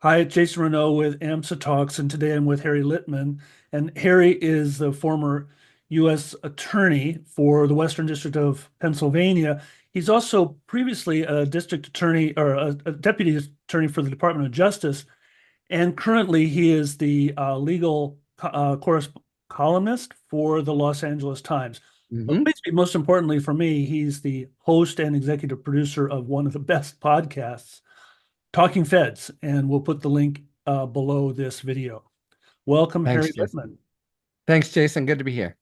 Hi, Jason Renault with AMSA Talks, and today I'm with Harry Litman. And Harry is the former U.S. attorney for the Western District of Pennsylvania. He's also previously a district attorney or a deputy attorney for the Department of Justice, and currently he is the legal columnist for the Los Angeles Times. But Hmm. basically, most importantly for me, he's the host and executive producer of one of the best podcasts, Talking Feds, and we'll put the link below this video. Welcome, Thanks, Harry Jason. Litman. Thanks, Jason. Good to be here.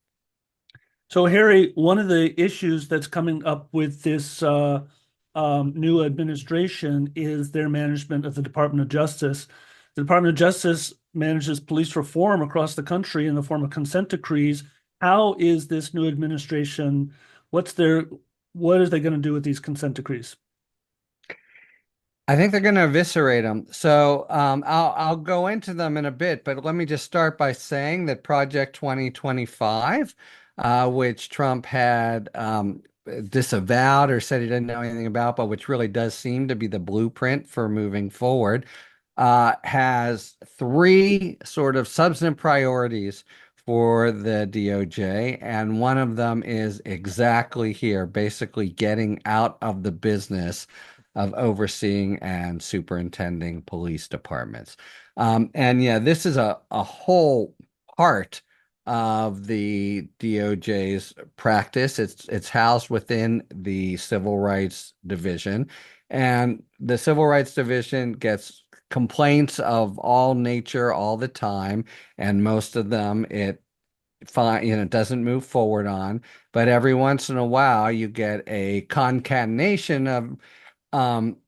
So, Harry, one of the issues that's coming up with this new administration is their management of the Department of Justice. The Department of Justice manages police reform across the country in the form of consent decrees. How is this new administration? What's their what are they going to do with these consent decrees? I think they're going to eviscerate them. So I'll go into them in a bit, but let me just start by saying that Project 2025, which Trump had disavowed or said he didn't know anything about, but which really does seem to be the blueprint for moving forward, has three sort of substantive priorities for the DOJ, and one of them is exactly here, basically getting out of the business of overseeing and superintending police departments. And yeah, this is a whole part of the DOJ's practice. It's housed within the Civil Rights Division, and the Civil Rights Division gets complaints of all nature all the time, and most of them it fine, doesn't move forward on. But every once in a while, you get a concatenation of um,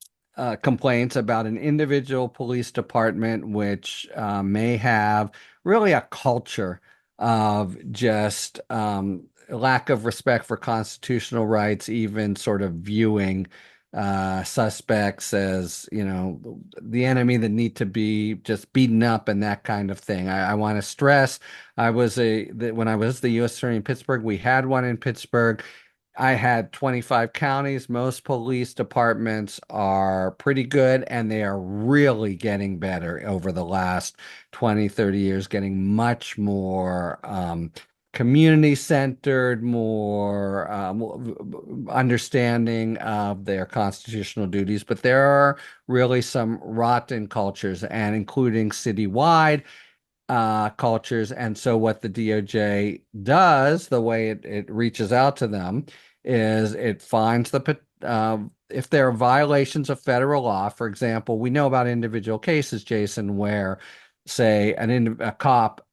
complaints about an individual police department, which may have really a culture of just lack of respect for constitutional rights, even sort of viewing suspects as, the enemy that need to be just beaten up and that kind of thing. I want to stress, when I was the U.S. Attorney in Pittsburgh, we had one in Pittsburgh. I had 25 counties. Most police departments are pretty good, and they are really getting better over the last 20, 30 years, getting much more community centered, more understanding of their constitutional duties. But there are really some rotten cultures, and including citywide cultures. And so what the DOJ does, the way it reaches out to them, is it finds if there are violations of federal law. For example, we know about individual cases, Jason, where, say, a cop,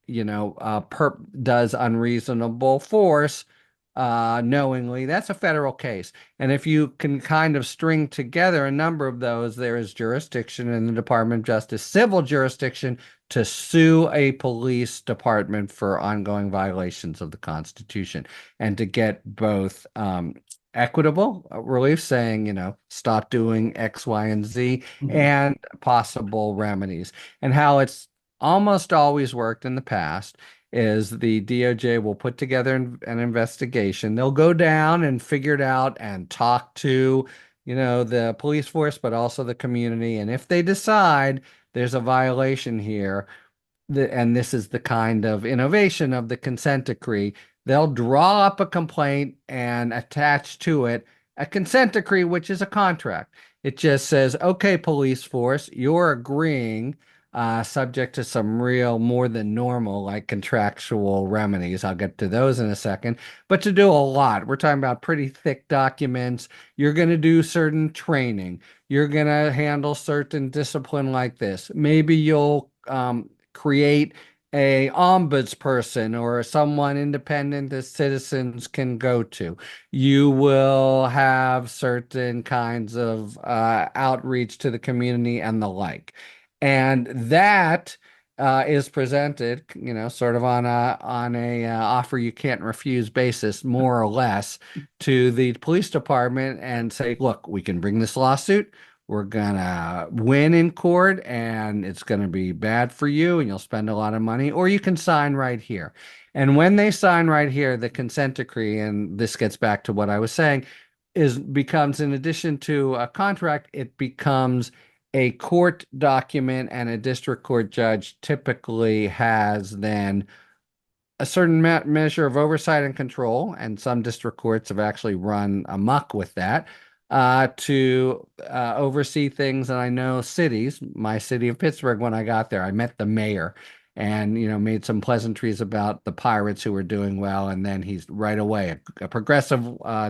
does unreasonable force knowingly. That's a federal case. And if you can kind of string together a number of those, there is jurisdiction in the Department of Justice, civil jurisdiction, to sue a police department for ongoing violations of the Constitution, and to get both equitable relief, saying, stop doing X, Y, and Z, Mhm. and possible remedies. And how it's almost always worked in the past is the DOJ will put together an investigation. They'll go down and figure it out and talk to, the police force, but also the community. And if they decide there's a violation here, and this is the kind of innovation of the consent decree, they'll draw up a complaint and attach to it a consent decree, which is a contract. It just says, okay, police force, you're agreeing, subject to some real more than normal, like contractual remedies. I'll get to those in a second. But to do a lot, we're talking about pretty thick documents. You're going to do certain training. You're going to handle certain discipline like this. Maybe you'll create a ombudsperson or someone independent that citizens can go to. You will have certain kinds of outreach to the community and the like. And that is presented, sort of on a offer you can't refuse basis, more or less, to the police department, and say, look, we can bring this lawsuit. We're gonna win in court, and it's gonna be bad for you, and you'll spend a lot of money, or you can sign right here. And when they sign right here, the consent decree, and this gets back to what I was saying, becomes, in addition to a contract, it becomes a court document, and a district court judge typically has then a certain measure of oversight and control, and some district courts have actually run amok with that to oversee things. And I know cities, my city of Pittsburgh, when I got there, I met the mayor and, made some pleasantries about the Pirates who were doing well. And then he's right away, a progressive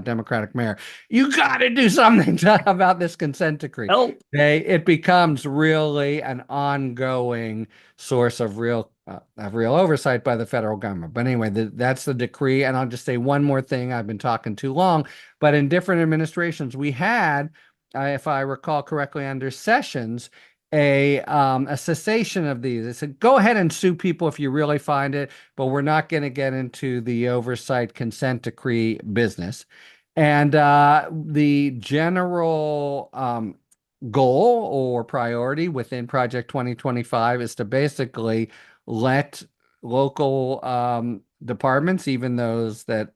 Democratic mayor, you got to do something about this consent decree. Help. It becomes really an ongoing source of real oversight by the federal government. But anyway, that's the decree. And I'll just say one more thing. I've been talking too long, but in different administrations, we had, if I recall correctly, under Sessions, a cessation of these. They said, go ahead and sue people if you really find it, but we're not going to get into the oversight consent decree business. And the general goal or priority within Project 2025 is to basically let local departments, even those that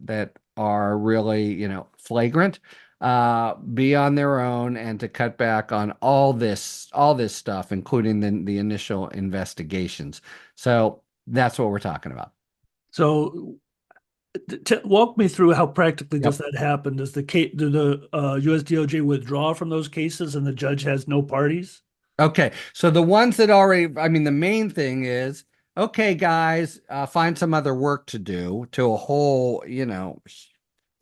are really, flagrant, be on their own, and to cut back on all this stuff, including the initial investigations. So that's what we're talking about. So walk me through how practically does Yep. that happen? Do the US DOJ withdraw from those cases and the judge has no parties? Okay, so the ones that already, I mean, the main thing is, okay, guys, find some other work to do to a whole,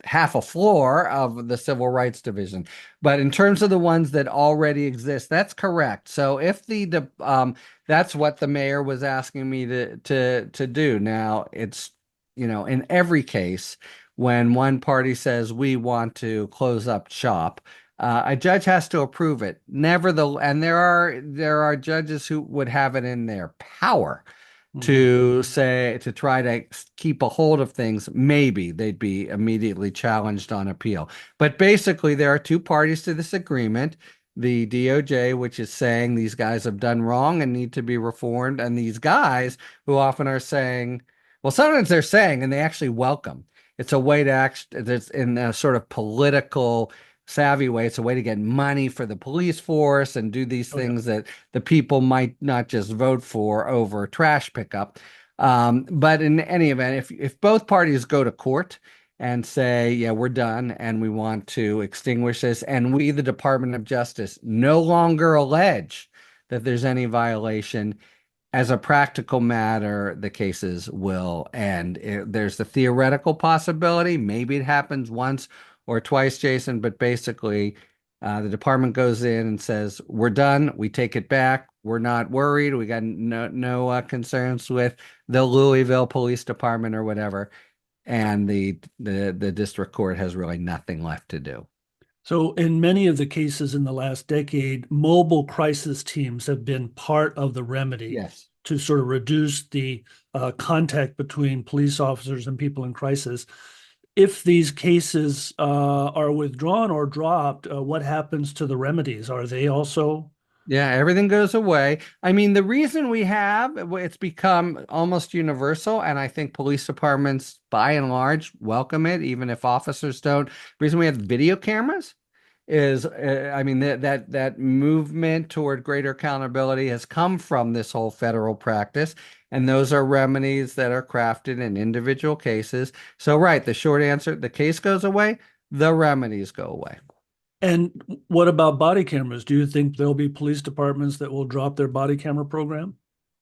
half a floor of the Civil Rights Division. But in terms of the ones that already exist, that's correct. So if that's what the mayor was asking me to do. Now it's, in every case, when one party says we want to close up shop, a judge has to approve it. And there are judges who would have it in their power to try to keep a hold of things. Maybe they'd be immediately challenged on appeal. But basically, there are two parties to this agreement. The DOJ, which is saying these guys have done wrong and need to be reformed, and these guys who often are saying, well, sometimes they're saying, and they actually welcome. It's a way to act, it's in a sort of political savvy way. It's a way to get money for the police force and do these things that the people might not just vote for over trash pickup. But in any event, if both parties go to court and say, yeah, we're done and we want to extinguish this, and we, the Department of Justice, no longer allege that there's any violation, as a practical matter, the cases will end. There's the theoretical possibility. Maybe it happens once or twice, Jason, but basically the department goes in and says, we're done. We take it back. We're not worried. We got no concerns with the Louisville Police Department or whatever. And the district court has really nothing left to do. So in many of the cases in the last decade, mobile crisis teams have been part of the remedy Yes. to sort of reduce the contact between police officers and people in crisis. If these cases are withdrawn or dropped, what happens to the remedies? Are they also? Yeah, everything goes away. I mean, the reason it's become almost universal, and I think police departments, by and large, welcome it, even if officers don't. The reason we have video cameras is, I mean, that movement toward greater accountability has come from this whole federal practice, and those are remedies that are crafted in individual cases. So, right, the short answer, the case goes away, the remedies go away. And what about body cameras? Do you think there'll be police departments that will drop their body camera program?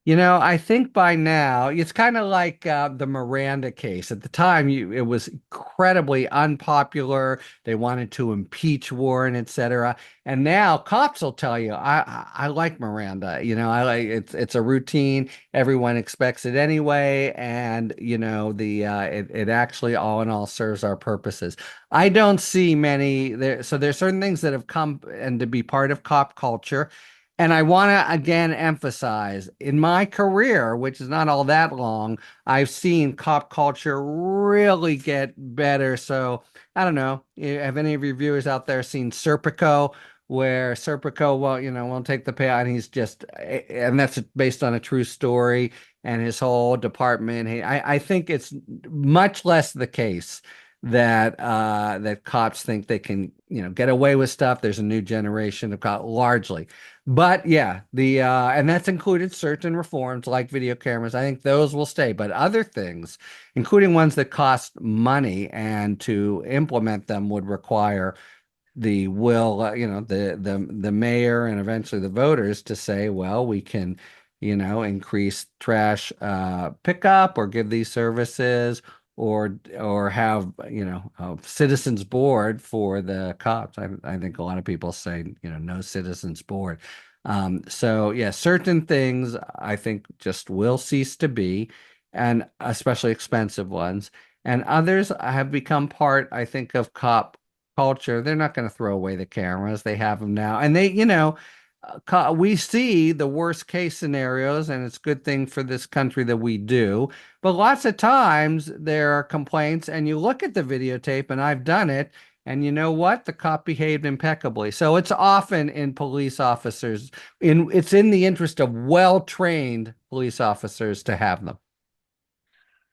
I think by now it's kind of like the Miranda case. At the time, it was incredibly unpopular. They wanted to impeach Warren, etc. And now cops will tell you, I like Miranda. I like it's a routine. Everyone expects it anyway, and it actually all in all serves our purposes. I don't see many there. So there's certain things that have come and to be part of cop culture. And I want to again emphasize, in my career, which is not all that long, I've seen cop culture really get better. So I don't know. Have any of your viewers out there seen Serpico, where Serpico, won't take the pay, and and that's based on a true story, and his whole department. I think it's much less the case that cops think they can, get away with stuff. There's a new generation of cop largely. But yeah, the and that's included certain reforms like video cameras. I think those will stay, but other things, including ones that cost money and to implement them would require the will, the mayor and eventually the voters to say, well, we can, increase trash pickup or give these services or have, a citizens board for the cops. I think a lot of people say, no citizens board. So yeah, certain things I think just will cease to be, and especially expensive ones. And others have become part, I think, of cop culture. They're not going to throw away the cameras. They have them now. And they, we see the worst case scenarios, and it's a good thing for this country that we do. But lots of times there are complaints, and you look at the videotape, and I've done it, and you know what? The cop behaved impeccably. So it's often in police officers, it's in the interest of well-trained police officers to have them.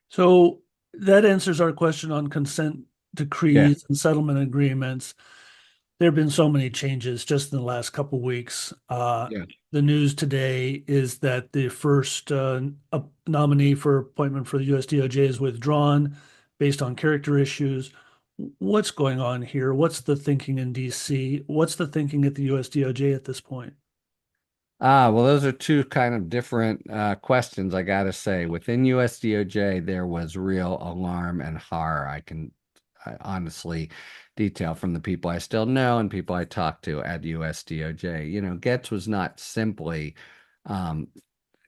So that answers our question on consent Yeah. decrees and settlement agreements. There have been so many changes just in the last couple of weeks. Yeah. The news today is that the first nominee for appointment for the US DOJ is withdrawn based on character issues. What's going on here? What's the thinking in DC? What's the thinking at the US DOJ at this point? Well, those are two kind of different questions, I gotta say. Within US DOJ, there was real alarm and horror. I honestly detail from the people I still know and people I talked to at US DOJ. Getz was not simply, um,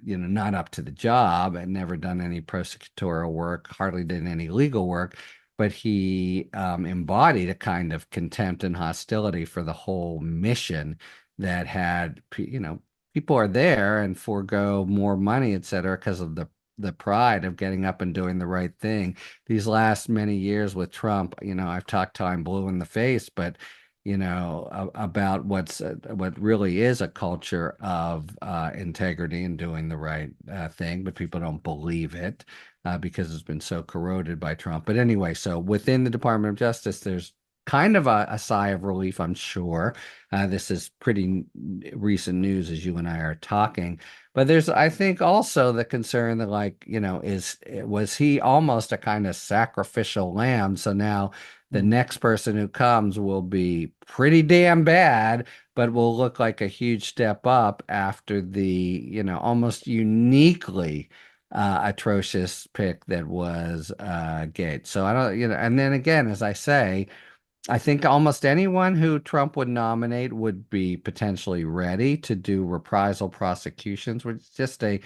not up to the job and never done any prosecutorial work, hardly did any legal work, but he embodied a kind of contempt and hostility for the whole mission that had, people are there and forego more money, et cetera, because of the pride of getting up and doing the right thing. These last many years with Trump, I've talked till I'm blue in the face, but about what really is a culture of integrity and doing the right thing, but people don't believe it because it's been so corroded by Trump. But anyway, so within the Department of Justice, there's kind of a sigh of relief, I'm sure. This is pretty recent news as you and I are talking. But there's, I think, also the concern that, was he almost a kind of sacrificial lamb? So now the next person who comes will be pretty damn bad, but will look like a huge step up after the, almost uniquely atrocious pick that was Gates. So I don't, and then again, as I say, I think almost anyone who Trump would nominate would be potentially ready to do reprisal prosecutions, which is just a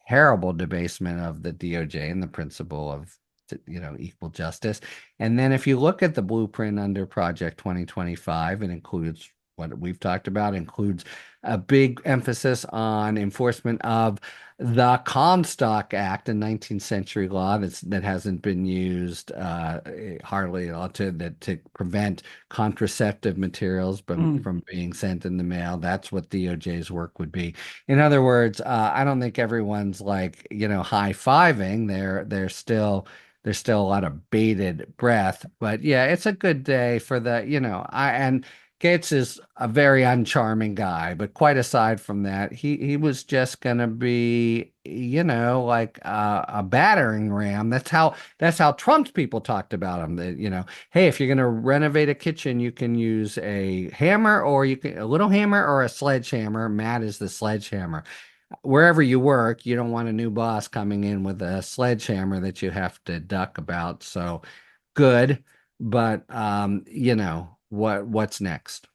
terrible debasement of the DOJ and the principle of, equal justice. And then if you look at the blueprint under Project 2025, it includes what we've talked about, includes a big emphasis on enforcement of the Comstock Act, a 19th century law that hasn't been used hardly at all to prevent contraceptive materials from being sent in the mail. That's what DOJ's work would be. In other words, I don't think everyone's like, high-fiving. There's still a lot of bated breath, but yeah, it's a good day for the, and Gates is a very uncharming guy, but quite aside from that, he was just gonna be, like a battering ram. That's how Trump's people talked about him. That, hey, if you're gonna renovate a kitchen, you can use a hammer or a little hammer or a sledgehammer. Matt is the sledgehammer. Wherever you work, you don't want a new boss coming in with a sledgehammer that you have to duck about. So good, but what's next?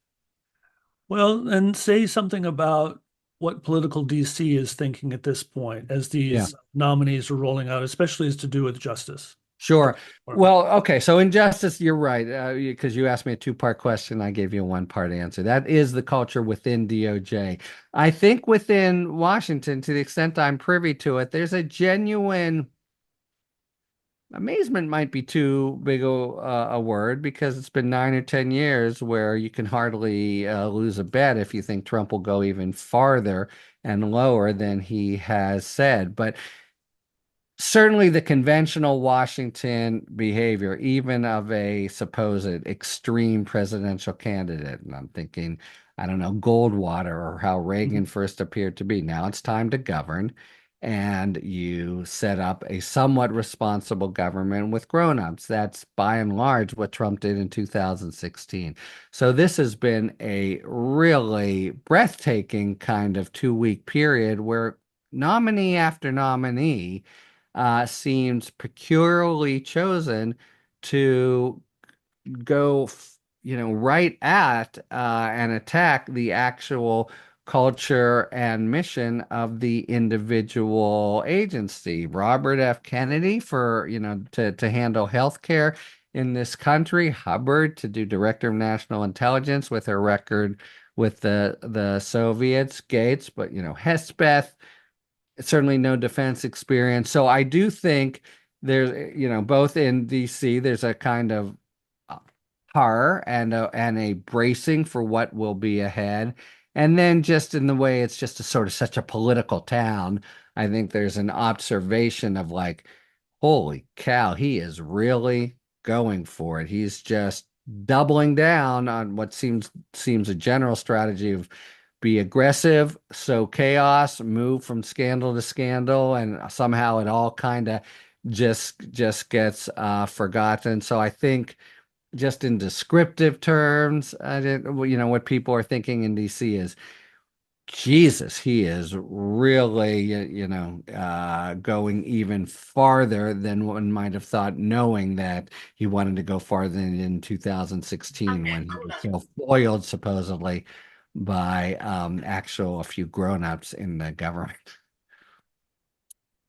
Well, and say something about what political DC is thinking at this point as Yeah, these nominees are rolling out, especially as to do with justice. sure. Department. Well, okay. So injustice, you're right. Because you asked me a two-part question, I gave you a one-part answer. That is the culture within DOJ. I think within Washington, to the extent I'm privy to it, there's a genuine amazement might be too big a word because it's been 9 or 10 years where you can hardly lose a bet if you think Trump will go even farther and lower than he has said. But certainly the conventional Washington behavior, even of a supposed extreme presidential candidate. And I'm thinking, I don't know, Goldwater or how Reagan Mhm. first appeared to be. Now it's time to govern. And you set up a somewhat responsible government with grown-ups. That's by and large what Trump did in 2016. So this has been a really breathtaking kind of 2-week period where nominee after nominee seems peculiarly chosen to go, right at and attack the actual culture and mission of the individual agency. Robert F. Kennedy for, to handle healthcare in this country, Hubbard to do Director of National Intelligence with her record with the Soviets, Gates, but Hespeth certainly no defense experience. So I do think there's, both in DC, there's a kind of uh, horror and a bracing for what will be ahead. And then just in the way it's just a sort of such a political town, I think there's an observation of like, holy cow, he is really going for it. He's just doubling down on what seems a general strategy of be aggressive, sow chaos, move from scandal to scandal, and somehow it all kind of just gets forgotten. So I think just in descriptive terms, I didn't, what people are thinking in DC is, Jesus, he is really, going even farther than one might have thought, knowing that he wanted to go farther than in 2016 when he was so foiled supposedly by actual a few grown-ups in the government.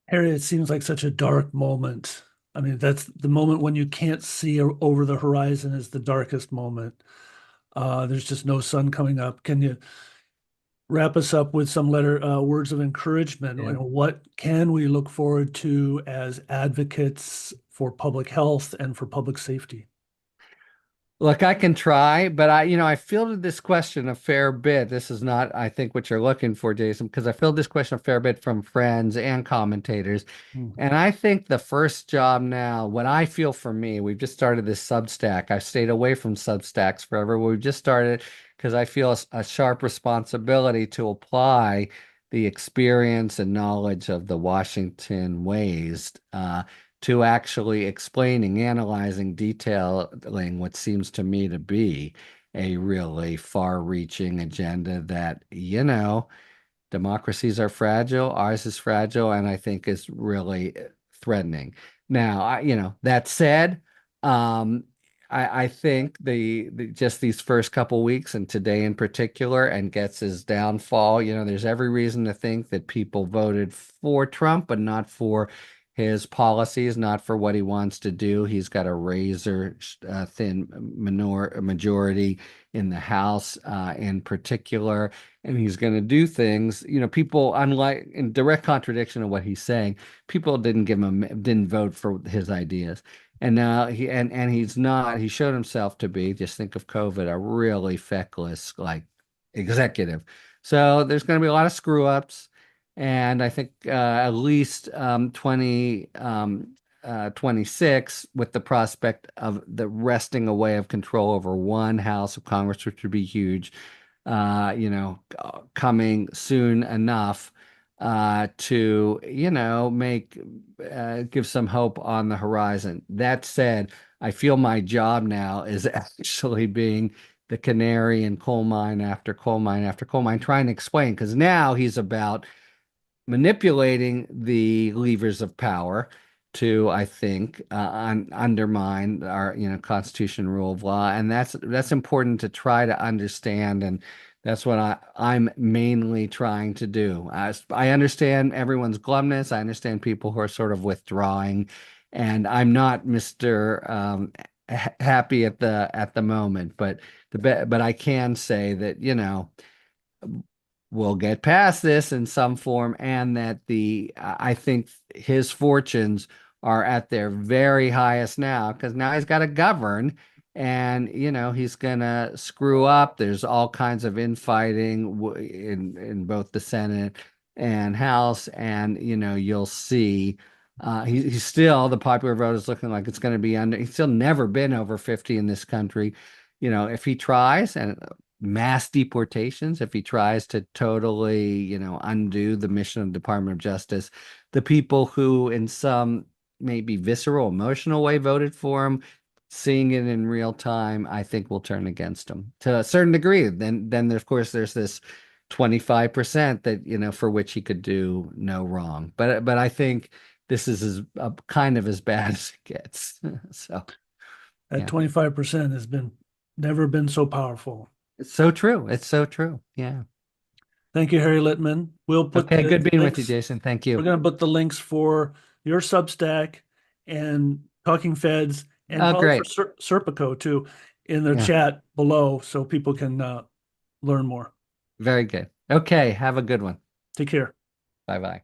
Harry, it seems like such a dark moment. I mean, that's the moment when you can't see over the horizon is the darkest moment. There's just no sun coming up. Can you wrap us up with some words of encouragement? Yeah. What can we look forward to as advocates for public health and for public safety? Look, I can try, but I fielded this question a fair bit. This is not, I think, what you're looking for, Jason, because I fielded this question a fair bit from friends and commentators. Mhm. And I think the first job now, what I feel for me, we've just started this Substack. I've stayed away from Substacks forever. We've just started because I feel a sharp responsibility to apply the experience and knowledge of the Washington ways to actually explaining, analyzing, detailing what seems to me to be a really far-reaching agenda that, democracies are fragile, ours is fragile, and I think is really threatening. Now, that said, um, I think just these first couple weeks and today in particular, and Getz's downfall, there's every reason to think that people voted for Trump, but not for his policies, not for what he wants to do. He's got a razor thin majority in the House, in particular, and he's going to do things. People, unlike in direct contradiction of what he's saying, people didn't vote for his ideas. And now he's not, he showed himself to be, just think of COVID, a really feckless like executive. So there's going to be a lot of screw ups. And I think at least 26 with the prospect of the wresting away of control over one house of Congress, which would be huge, coming soon enough to, give some hope on the horizon. That said, I feel my job now is actually being the canary in coal mine after coal mine after coal mine, trying to explain, because now he's about manipulating the levers of power to, I think, undermine our, Constitution, rule of law, and that's important to try to understand, and that's what I'm mainly trying to do. I understand everyone's glumness. I understand people who are sort of withdrawing, and I'm not Mr. Happy at the moment, but I can say that, we'll get past this in some form, and that I think his fortunes are at their very highest now because now he's got to govern, and he's gonna screw up. There's all kinds of infighting in both the Senate and House, and you'll see He's still, the popular vote is looking like it's going to be under. He's still never been over 50 in this country. If he tries and mass deportations, if he tries to totally, undo the mission of the Department of Justice, the people who in some maybe visceral, emotional way voted for him, seeing it in real time, I think will turn against him to a certain degree. Then of course there's this 25% that, for which he could do no wrong. But I think this is kind of as bad as it gets. So That yeah, 25% has never been so powerful. it's so true. It's so true. Yeah. Thank you, Harry Litman. We'll put Okay. Good the being with you, links. Jason. Thank We're you. going to put the links for your Substack and Talking Feds and Oh, probably for great. Serpico too in the Yeah. chat below so people can learn more. Very good. Okay. Have a good one. Take care. Bye bye.